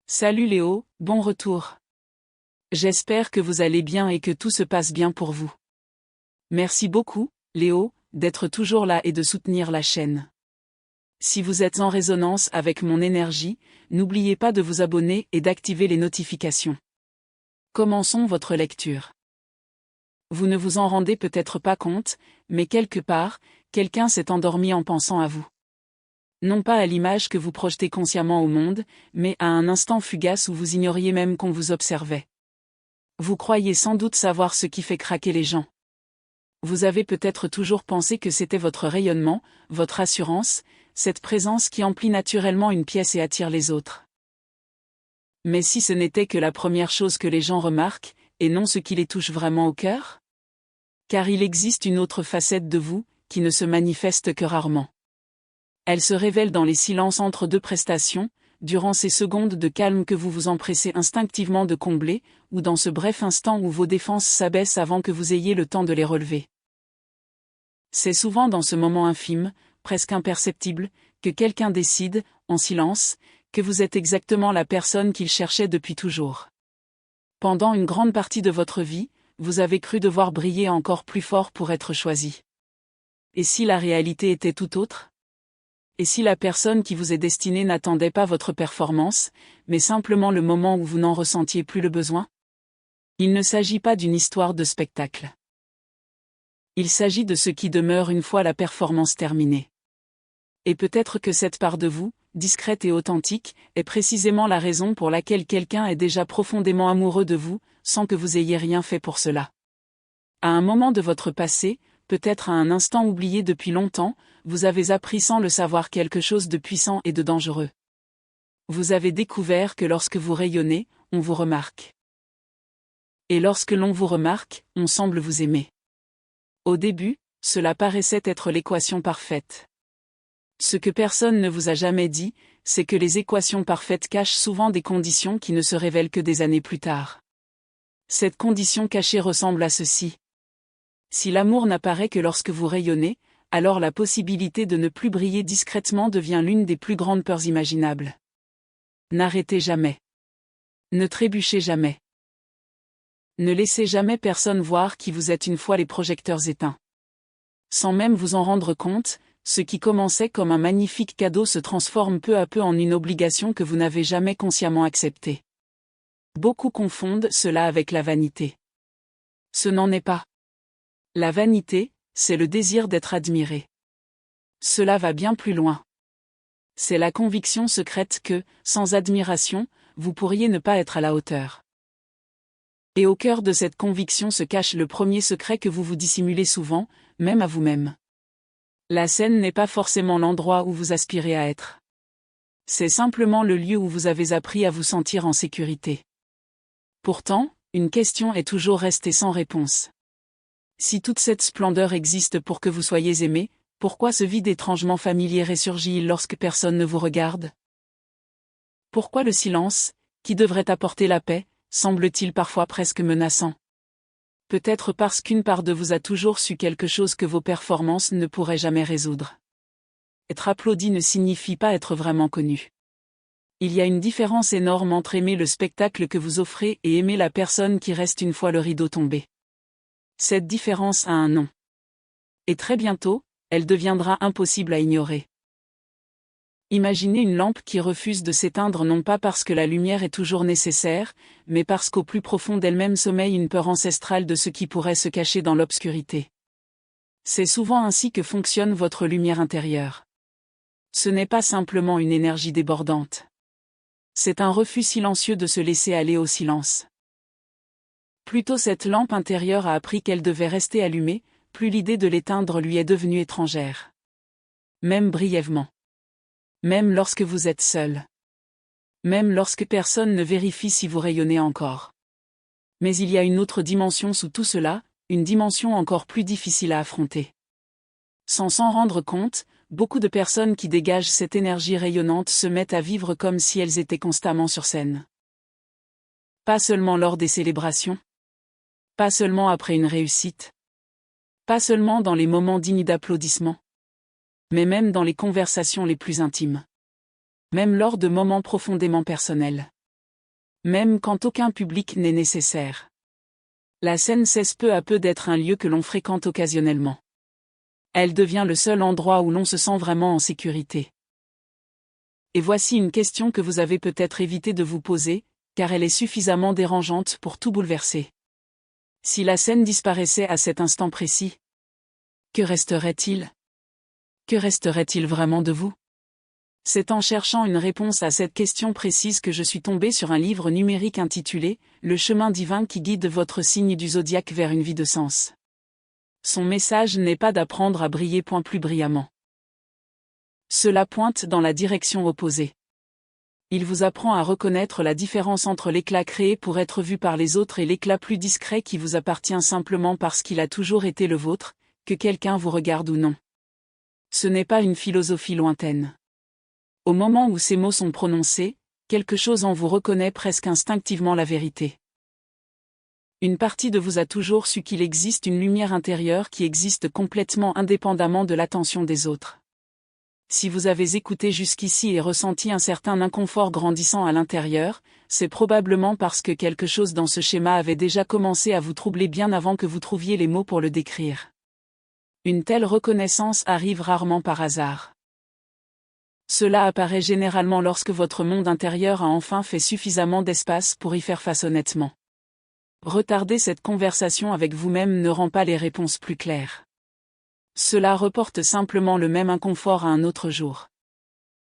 Salut Léo, bon retour. J'espère que vous allez bien et que tout se passe bien pour vous. Merci beaucoup, Léo, d'être toujours là et de soutenir la chaîne. Si vous êtes en résonance avec mon énergie, n'oubliez pas de vous abonner et d'activer les notifications. Commençons votre lecture. Vous ne vous en rendez peut-être pas compte, mais quelque part, quelqu'un s'est endormi en pensant à vous. Non pas à l'image que vous projetez consciemment au monde, mais à un instant fugace où vous ignoriez même qu'on vous observait. Vous croyez sans doute savoir ce qui fait craquer les gens. Vous avez peut-être toujours pensé que c'était votre rayonnement, votre assurance, cette présence qui emplit naturellement une pièce et attire les autres. Mais si ce n'était que la première chose que les gens remarquent, et non ce qui les touche vraiment au cœur? Car il existe une autre facette de vous, qui ne se manifeste que rarement. Elle se révèle dans les silences entre deux prestations, durant ces secondes de calme que vous vous empressez instinctivement de combler, ou dans ce bref instant où vos défenses s'abaissent avant que vous ayez le temps de les relever. C'est souvent dans ce moment infime, presque imperceptible, que quelqu'un décide, en silence, que vous êtes exactement la personne qu'il cherchait depuis toujours. Pendant une grande partie de votre vie, vous avez cru devoir briller encore plus fort pour être choisi. Et si la réalité était tout autre? Et si la personne qui vous est destinée n'attendait pas votre performance, mais simplement le moment où vous n'en ressentiez plus le besoin? Il ne s'agit pas d'une histoire de spectacle. Il s'agit de ce qui demeure une fois la performance terminée. Et peut-être que cette part de vous, discrète et authentique, est précisément la raison pour laquelle quelqu'un est déjà profondément amoureux de vous, sans que vous ayez rien fait pour cela. À un moment de votre passé, peut-être à un instant oublié depuis longtemps, vous avez appris sans le savoir quelque chose de puissant et de dangereux. Vous avez découvert que lorsque vous rayonnez, on vous remarque. Et lorsque l'on vous remarque, on semble vous aimer. Au début, cela paraissait être l'équation parfaite. Ce que personne ne vous a jamais dit, c'est que les équations parfaites cachent souvent des conditions qui ne se révèlent que des années plus tard. Cette condition cachée ressemble à ceci. Si l'amour n'apparaît que lorsque vous rayonnez, alors la possibilité de ne plus briller discrètement devient l'une des plus grandes peurs imaginables. N'arrêtez jamais. Ne trébuchez jamais. Ne laissez jamais personne voir qui vous êtes une fois les projecteurs éteints. Sans même vous en rendre compte, ce qui commençait comme un magnifique cadeau se transforme peu à peu en une obligation que vous n'avez jamais consciemment acceptée. Beaucoup confondent cela avec la vanité. Ce n'en est pas. La vanité, c'est le désir d'être admiré. Cela va bien plus loin. C'est la conviction secrète que, sans admiration, vous pourriez ne pas être à la hauteur. Et au cœur de cette conviction se cache le premier secret que vous vous dissimulez souvent, même à vous-même. La scène n'est pas forcément l'endroit où vous aspirez à être. C'est simplement le lieu où vous avez appris à vous sentir en sécurité. Pourtant, une question est toujours restée sans réponse. Si toute cette splendeur existe pour que vous soyez aimé, pourquoi ce vide étrangement familier ressurgit-il lorsque personne ne vous regarde? Pourquoi le silence, qui devrait apporter la paix, semble-t-il parfois presque menaçant? Peut-être parce qu'une part de vous a toujours su quelque chose que vos performances ne pourraient jamais résoudre. Être applaudi ne signifie pas être vraiment connu. Il y a une différence énorme entre aimer le spectacle que vous offrez et aimer la personne qui reste une fois le rideau tombé. Cette différence a un nom. Et très bientôt, elle deviendra impossible à ignorer. Imaginez une lampe qui refuse de s'éteindre non pas parce que la lumière est toujours nécessaire, mais parce qu'au plus profond d'elle-même sommeille une peur ancestrale de ce qui pourrait se cacher dans l'obscurité. C'est souvent ainsi que fonctionne votre lumière intérieure. Ce n'est pas simplement une énergie débordante. C'est un refus silencieux de se laisser aller au silence. Plus tôt cette lampe intérieure a appris qu'elle devait rester allumée, plus l'idée de l'éteindre lui est devenue étrangère. Même brièvement. Même lorsque vous êtes seul. Même lorsque personne ne vérifie si vous rayonnez encore. Mais il y a une autre dimension sous tout cela, une dimension encore plus difficile à affronter. Sans s'en rendre compte, beaucoup de personnes qui dégagent cette énergie rayonnante se mettent à vivre comme si elles étaient constamment sur scène. Pas seulement lors des célébrations. Pas seulement après une réussite. Pas seulement dans les moments dignes d'applaudissements. Mais même dans les conversations les plus intimes. Même lors de moments profondément personnels. Même quand aucun public n'est nécessaire. La scène cesse peu à peu d'être un lieu que l'on fréquente occasionnellement. Elle devient le seul endroit où l'on se sent vraiment en sécurité. Et voici une question que vous avez peut-être évité de vous poser, car elle est suffisamment dérangeante pour tout bouleverser. Si la scène disparaissait à cet instant précis, que resterait-il? Que resterait-il vraiment de vous? C'est en cherchant une réponse à cette question précise que je suis tombé sur un livre numérique intitulé « Le chemin divin qui guide votre signe du zodiaque vers une vie de sens ». Son message n'est pas d'apprendre à briller point plus brillamment. Cela pointe dans la direction opposée. Il vous apprend à reconnaître la différence entre l'éclat créé pour être vu par les autres et l'éclat plus discret qui vous appartient simplement parce qu'il a toujours été le vôtre, que quelqu'un vous regarde ou non. Ce n'est pas une philosophie lointaine. Au moment où ces mots sont prononcés, quelque chose en vous reconnaît presque instinctivement la vérité. Une partie de vous a toujours su qu'il existe une lumière intérieure qui existe complètement indépendamment de l'attention des autres. Si vous avez écouté jusqu'ici et ressenti un certain inconfort grandissant à l'intérieur, c'est probablement parce que quelque chose dans ce schéma avait déjà commencé à vous troubler bien avant que vous trouviez les mots pour le décrire. Une telle reconnaissance arrive rarement par hasard. Cela apparaît généralement lorsque votre monde intérieur a enfin fait suffisamment d'espace pour y faire face honnêtement. Retarder cette conversation avec vous-même ne rend pas les réponses plus claires. Cela reporte simplement le même inconfort à un autre jour.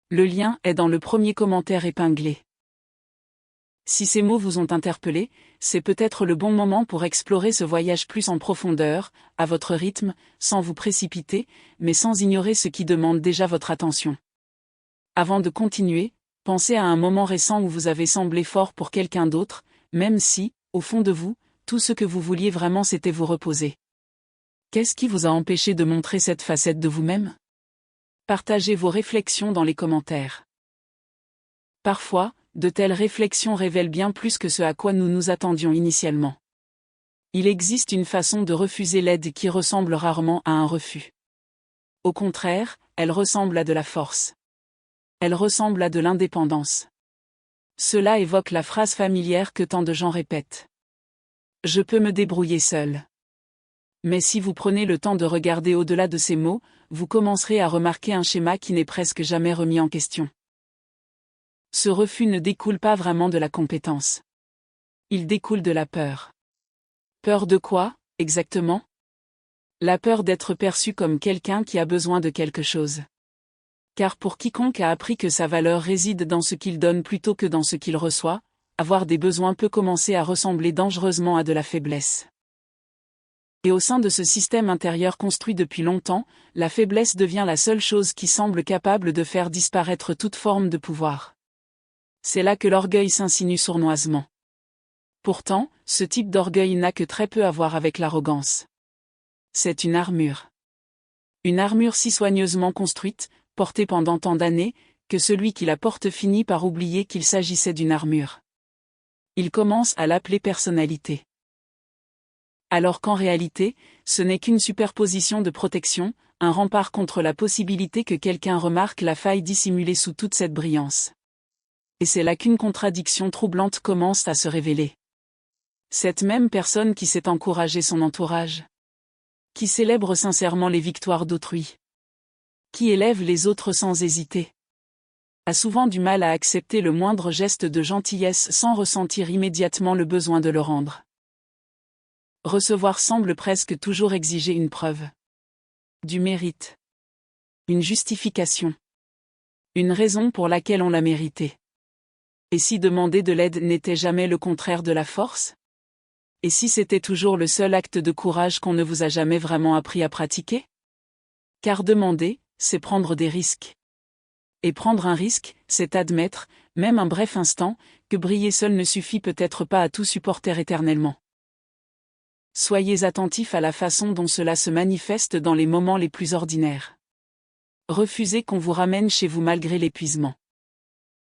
Le lien est dans le premier commentaire épinglé. Si ces mots vous ont interpellé, c'est peut-être le bon moment pour explorer ce voyage plus en profondeur, à votre rythme, sans vous précipiter, mais sans ignorer ce qui demande déjà votre attention. Avant de continuer, pensez à un moment récent où vous avez semblé fort pour quelqu'un d'autre, même si, au fond de vous, tout ce que vous vouliez vraiment c'était vous reposer. Qu'est-ce qui vous a empêché de montrer cette facette de vous-même? Partagez vos réflexions dans les commentaires. Parfois, de telles réflexions révèlent bien plus que ce à quoi nous nous attendions initialement. Il existe une façon de refuser l'aide qui ressemble rarement à un refus. Au contraire, elle ressemble à de la force. Elle ressemble à de l'indépendance. Cela évoque la phrase familière que tant de gens répètent. Je peux me débrouiller seul. Mais si vous prenez le temps de regarder au-delà de ces mots, vous commencerez à remarquer un schéma qui n'est presque jamais remis en question. Ce refus ne découle pas vraiment de la compétence. Il découle de la peur. Peur de quoi, exactement? La peur d'être perçu comme quelqu'un qui a besoin de quelque chose. Car pour quiconque a appris que sa valeur réside dans ce qu'il donne plutôt que dans ce qu'il reçoit, avoir des besoins peut commencer à ressembler dangereusement à de la faiblesse. Et au sein de ce système intérieur construit depuis longtemps, la faiblesse devient la seule chose qui semble capable de faire disparaître toute forme de pouvoir. C'est là que l'orgueil s'insinue sournoisement. Pourtant, ce type d'orgueil n'a que très peu à voir avec l'arrogance. C'est une armure. Une armure si soigneusement construite, portée pendant tant d'années, que celui qui la porte finit par oublier qu'il s'agissait d'une armure. Il commence à l'appeler personnalité. Alors qu'en réalité, ce n'est qu'une superposition de protection, un rempart contre la possibilité que quelqu'un remarque la faille dissimulée sous toute cette brillance. Et c'est là qu'une contradiction troublante commence à se révéler. Cette même personne qui sait encourager son entourage, qui célèbre sincèrement les victoires d'autrui, qui élève les autres sans hésiter, a souvent du mal à accepter le moindre geste de gentillesse sans ressentir immédiatement le besoin de le rendre. Recevoir semble presque toujours exiger une preuve. Du mérite. Une justification. Une raison pour laquelle on l'a mérité. Et si demander de l'aide n'était jamais le contraire de la force? Et si c'était toujours le seul acte de courage qu'on ne vous a jamais vraiment appris à pratiquer? Car demander, c'est prendre des risques. Et prendre un risque, c'est admettre, même un bref instant, que briller seul ne suffit peut-être pas à tout supporter éternellement. Soyez attentifs à la façon dont cela se manifeste dans les moments les plus ordinaires. Refusez qu'on vous ramène chez vous malgré l'épuisement.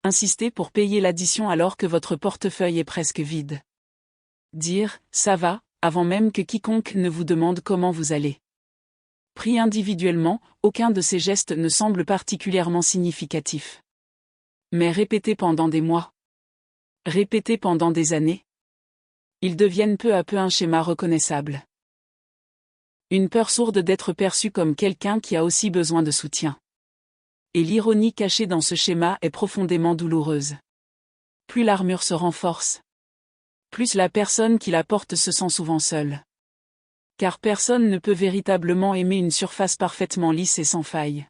Insistez pour payer l'addition alors que votre portefeuille est presque vide. Dire « ça va » avant même que quiconque ne vous demande comment vous allez. Pris individuellement, aucun de ces gestes ne semble particulièrement significatif. Mais répétés pendant des mois. Répétés pendant des années, ils deviennent peu à peu un schéma reconnaissable. Une peur sourde d'être perçu comme quelqu'un qui a aussi besoin de soutien. Et l'ironie cachée dans ce schéma est profondément douloureuse. Plus l'armure se renforce, plus la personne qui la porte se sent souvent seule. Car personne ne peut véritablement aimer une surface parfaitement lisse et sans faille.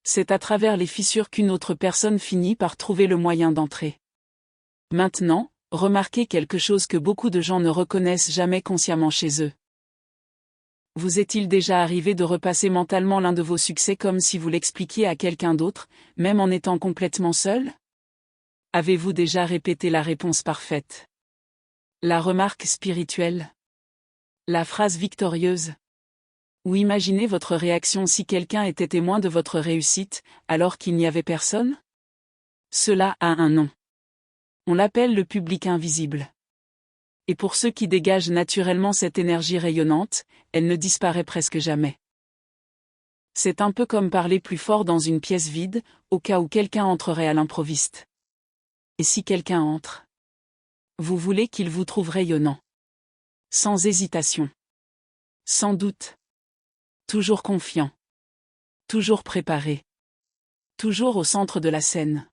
C'est à travers les fissures qu'une autre personne finit par trouver le moyen d'entrer. Maintenant, remarquez quelque chose que beaucoup de gens ne reconnaissent jamais consciemment chez eux. Vous est-il déjà arrivé de repasser mentalement l'un de vos succès comme si vous l'expliquiez à quelqu'un d'autre, même en étant complètement seul? Avez-vous déjà répété la réponse parfaite? La remarque spirituelle? La phrase victorieuse? Ou imaginez votre réaction si quelqu'un était témoin de votre réussite, alors qu'il n'y avait personne? Cela a un nom. On l'appelle le public invisible. Et pour ceux qui dégagent naturellement cette énergie rayonnante, elle ne disparaît presque jamais. C'est un peu comme parler plus fort dans une pièce vide, au cas où quelqu'un entrerait à l'improviste. Et si quelqu'un entre? Vous voulez qu'il vous trouve rayonnant. Sans hésitation. Sans doute. Toujours confiant. Toujours préparé. Toujours au centre de la scène.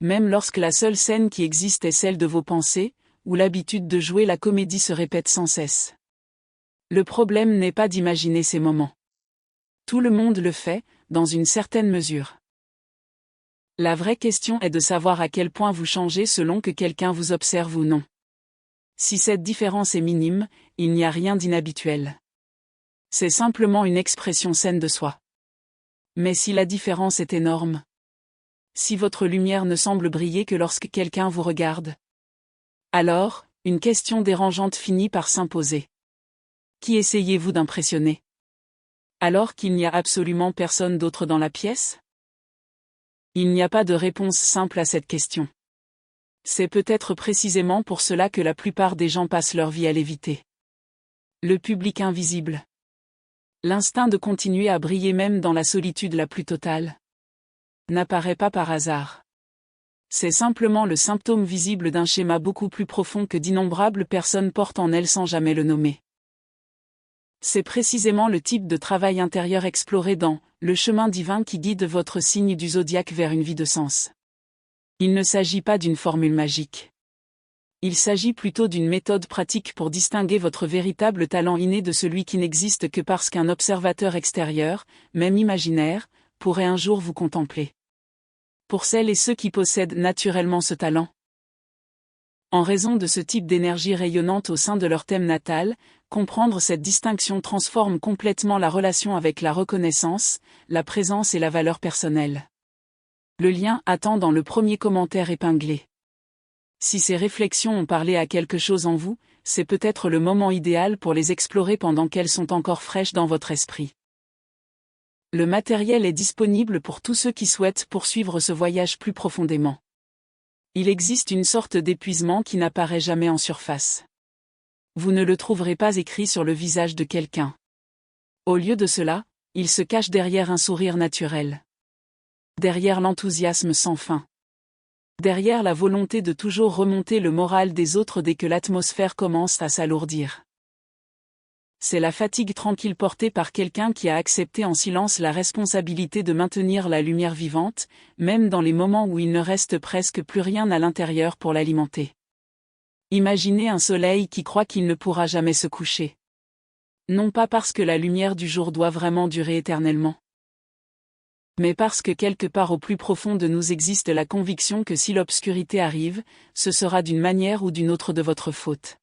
Même lorsque la seule scène qui existe est celle de vos pensées, où l'habitude de jouer la comédie se répète sans cesse. Le problème n'est pas d'imaginer ces moments. Tout le monde le fait, dans une certaine mesure. La vraie question est de savoir à quel point vous changez selon que quelqu'un vous observe ou non. Si cette différence est minime, il n'y a rien d'inhabituel. C'est simplement une expression saine de soi. Mais si la différence est énorme, si votre lumière ne semble briller que lorsque quelqu'un vous regarde, alors, une question dérangeante finit par s'imposer. Qui essayez-vous d'impressionner? Alors qu'il n'y a absolument personne d'autre dans la pièce? Il n'y a pas de réponse simple à cette question. C'est peut-être précisément pour cela que la plupart des gens passent leur vie à l'éviter. Le public invisible. L'instinct de continuer à briller même dans la solitude la plus totale. N'apparaît pas par hasard. C'est simplement le symptôme visible d'un schéma beaucoup plus profond que d'innombrables personnes portent en elles sans jamais le nommer. C'est précisément le type de travail intérieur exploré dans « Le chemin divin qui guide votre signe du zodiaque vers une vie de sens ». Il ne s'agit pas d'une formule magique. Il s'agit plutôt d'une méthode pratique pour distinguer votre véritable talent inné de celui qui n'existe que parce qu'un observateur extérieur, même imaginaire, pourrait un jour vous contempler. Pour celles et ceux qui possèdent naturellement ce talent. En raison de ce type d'énergie rayonnante au sein de leur thème natal, comprendre cette distinction transforme complètement la relation avec la reconnaissance, la présence et la valeur personnelle. Le lien attend dans le premier commentaire épinglé. Si ces réflexions ont parlé à quelque chose en vous, c'est peut-être le moment idéal pour les explorer pendant qu'elles sont encore fraîches dans votre esprit. Le matériel est disponible pour tous ceux qui souhaitent poursuivre ce voyage plus profondément. Il existe une sorte d'épuisement qui n'apparaît jamais en surface. Vous ne le trouverez pas écrit sur le visage de quelqu'un. Au lieu de cela, il se cache derrière un sourire naturel. Derrière l'enthousiasme sans fin. Derrière la volonté de toujours remonter le moral des autres dès que l'atmosphère commence à s'alourdir. C'est la fatigue tranquille portée par quelqu'un qui a accepté en silence la responsabilité de maintenir la lumière vivante, même dans les moments où il ne reste presque plus rien à l'intérieur pour l'alimenter. Imaginez un soleil qui croit qu'il ne pourra jamais se coucher. Non pas parce que la lumière du jour doit vraiment durer éternellement, mais parce que quelque part au plus profond de nous existe la conviction que si l'obscurité arrive, ce sera d'une manière ou d'une autre de votre faute.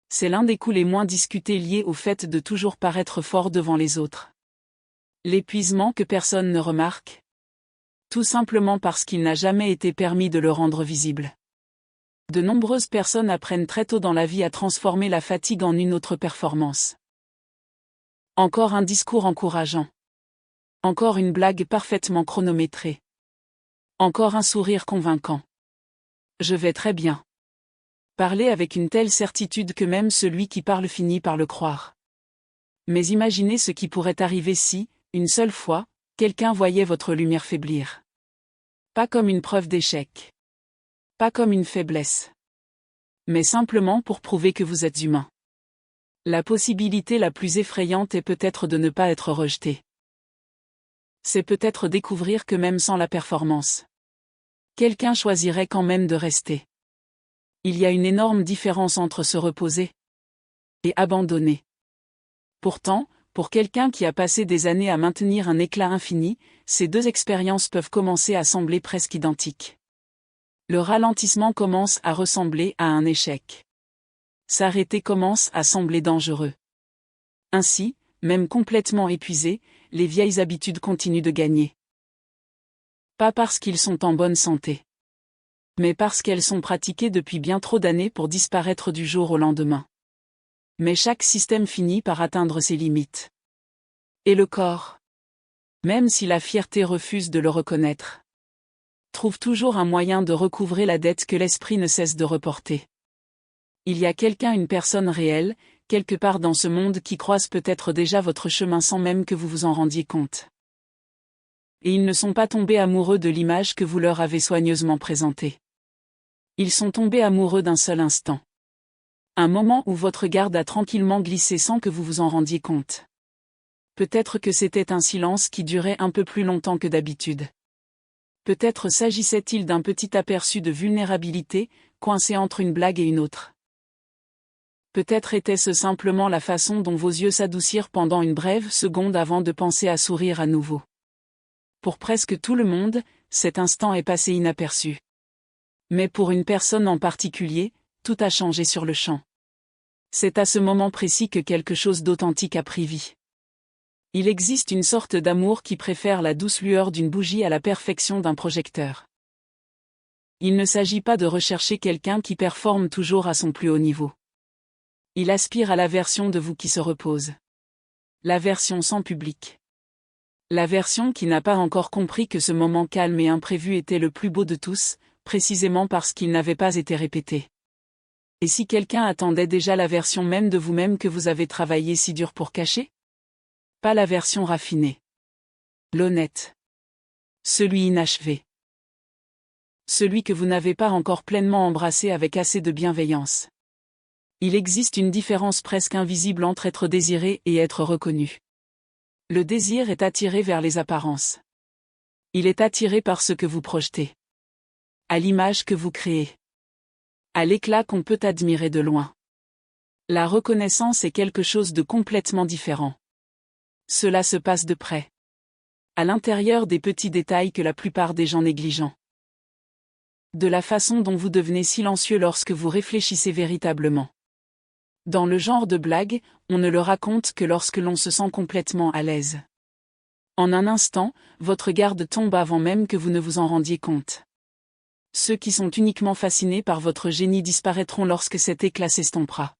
C'est l'un des coups les moins discutés liés au fait de toujours paraître fort devant les autres. L'épuisement que personne ne remarque. Tout simplement parce qu'il n'a jamais été permis de le rendre visible. De nombreuses personnes apprennent très tôt dans la vie à transformer la fatigue en une autre performance. Encore un discours encourageant. Encore une blague parfaitement chronométrée. Encore un sourire convaincant. Je vais très bien. Parler avec une telle certitude que même celui qui parle finit par le croire. Mais imaginez ce qui pourrait arriver si, une seule fois, quelqu'un voyait votre lumière faiblir. Pas comme une preuve d'échec. Pas comme une faiblesse. Mais simplement pour prouver que vous êtes humain. La possibilité la plus effrayante est peut-être de ne pas être rejeté. C'est peut-être découvrir que même sans la performance, quelqu'un choisirait quand même de rester. Il y a une énorme différence entre se reposer et abandonner. Pourtant, pour quelqu'un qui a passé des années à maintenir un éclat infini, ces deux expériences peuvent commencer à sembler presque identiques. Le ralentissement commence à ressembler à un échec. S'arrêter commence à sembler dangereux. Ainsi, même complètement épuisés, les vieilles habitudes continuent de gagner. Pas parce qu'ils sont en bonne santé, mais parce qu'elles sont pratiquées depuis bien trop d'années pour disparaître du jour au lendemain. Mais chaque système finit par atteindre ses limites. Et le corps, même si la fierté refuse de le reconnaître, trouve toujours un moyen de recouvrer la dette que l'esprit ne cesse de reporter. Il y a une personne réelle, quelque part dans ce monde qui croise peut-être déjà votre chemin sans même que vous vous en rendiez compte. Et ils ne sont pas tombés amoureux de l'image que vous leur avez soigneusement présentée. Ils sont tombés amoureux d'un seul instant. Un moment où votre garde a tranquillement glissé sans que vous vous en rendiez compte. Peut-être que c'était un silence qui durait un peu plus longtemps que d'habitude. Peut-être s'agissait-il d'un petit aperçu de vulnérabilité, coincé entre une blague et une autre. Peut-être était-ce simplement la façon dont vos yeux s'adoucirent pendant une brève seconde avant de penser à sourire à nouveau. Pour presque tout le monde, cet instant est passé inaperçu. Mais pour une personne en particulier, tout a changé sur le champ. C'est à ce moment précis que quelque chose d'authentique a pris vie. Il existe une sorte d'amour qui préfère la douce lueur d'une bougie à la perfection d'un projecteur. Il ne s'agit pas de rechercher quelqu'un qui performe toujours à son plus haut niveau. Il aspire à la version de vous qui se repose. La version sans public. La version qui n'a pas encore compris que ce moment calme et imprévu était le plus beau de tous, précisément parce qu'il n'avait pas été répété. Et si quelqu'un attendait déjà la version même de vous-même que vous avez travaillé si dur pour cacher? Pas la version raffinée. L'honnête. Celui inachevé. Celui que vous n'avez pas encore pleinement embrassé avec assez de bienveillance. Il existe une différence presque invisible entre être désiré et être reconnu. Le désir est attiré vers les apparences. Il est attiré par ce que vous projetez. À l'image que vous créez. À l'éclat qu'on peut admirer de loin. La reconnaissance est quelque chose de complètement différent. Cela se passe de près. À l'intérieur des petits détails que la plupart des gens négligent. De la façon dont vous devenez silencieux lorsque vous réfléchissez véritablement. Dans le genre de blague, on ne le raconte que lorsque l'on se sent complètement à l'aise. En un instant, votre garde tombe avant même que vous ne vous en rendiez compte. Ceux qui sont uniquement fascinés par votre génie disparaîtront lorsque cet éclat s'estompera.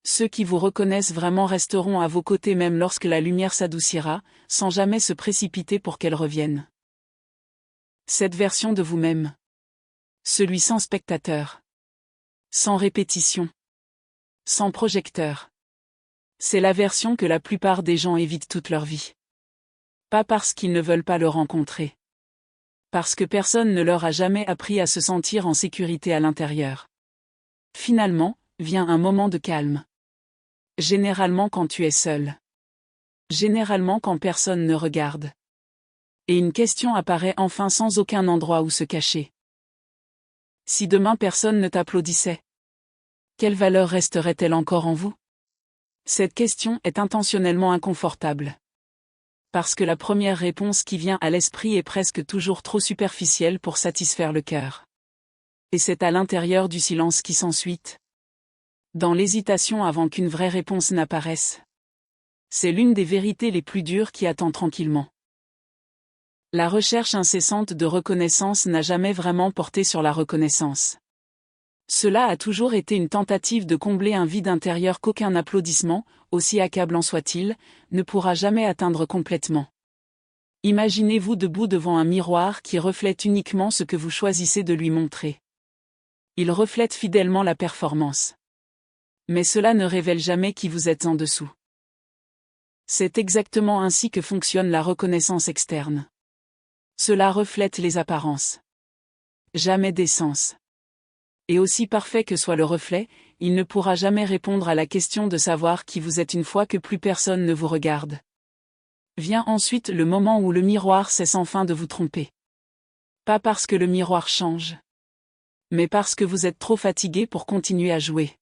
Ceux qui vous reconnaissent vraiment resteront à vos côtés même lorsque la lumière s'adoucira, sans jamais se précipiter pour qu'elle revienne. Cette version de vous-même. Celui sans spectateur. Sans répétition. Sans projecteur. C'est la version que la plupart des gens évitent toute leur vie. Pas parce qu'ils ne veulent pas le rencontrer. Parce que personne ne leur a jamais appris à se sentir en sécurité à l'intérieur. Finalement, vient un moment de calme. Généralement quand tu es seul. Généralement quand personne ne regarde. Et une question apparaît enfin sans aucun endroit où se cacher. Si demain personne ne t'applaudissait, quelle valeur resterait-elle encore en vous? Cette question est intentionnellement inconfortable. Parce que la première réponse qui vient à l'esprit est presque toujours trop superficielle pour satisfaire le cœur. Et c'est à l'intérieur du silence qui s'ensuit. Dans l'hésitation avant qu'une vraie réponse n'apparaisse. C'est l'une des vérités les plus dures qui attend tranquillement. La recherche incessante de reconnaissance n'a jamais vraiment porté sur la reconnaissance. Cela a toujours été une tentative de combler un vide intérieur qu'aucun applaudissement, aussi accablant soit-il, ne pourra jamais atteindre complètement. Imaginez-vous debout devant un miroir qui reflète uniquement ce que vous choisissez de lui montrer. Il reflète fidèlement la performance. Mais cela ne révèle jamais qui vous êtes en dessous. C'est exactement ainsi que fonctionne la reconnaissance externe. Cela reflète les apparences. Jamais d'essence. Et aussi parfait que soit le reflet, il ne pourra jamais répondre à la question de savoir qui vous êtes une fois que plus personne ne vous regarde. Vient ensuite le moment où le miroir cesse enfin de vous tromper. Pas parce que le miroir change, mais parce que vous êtes trop fatigué pour continuer à jouer.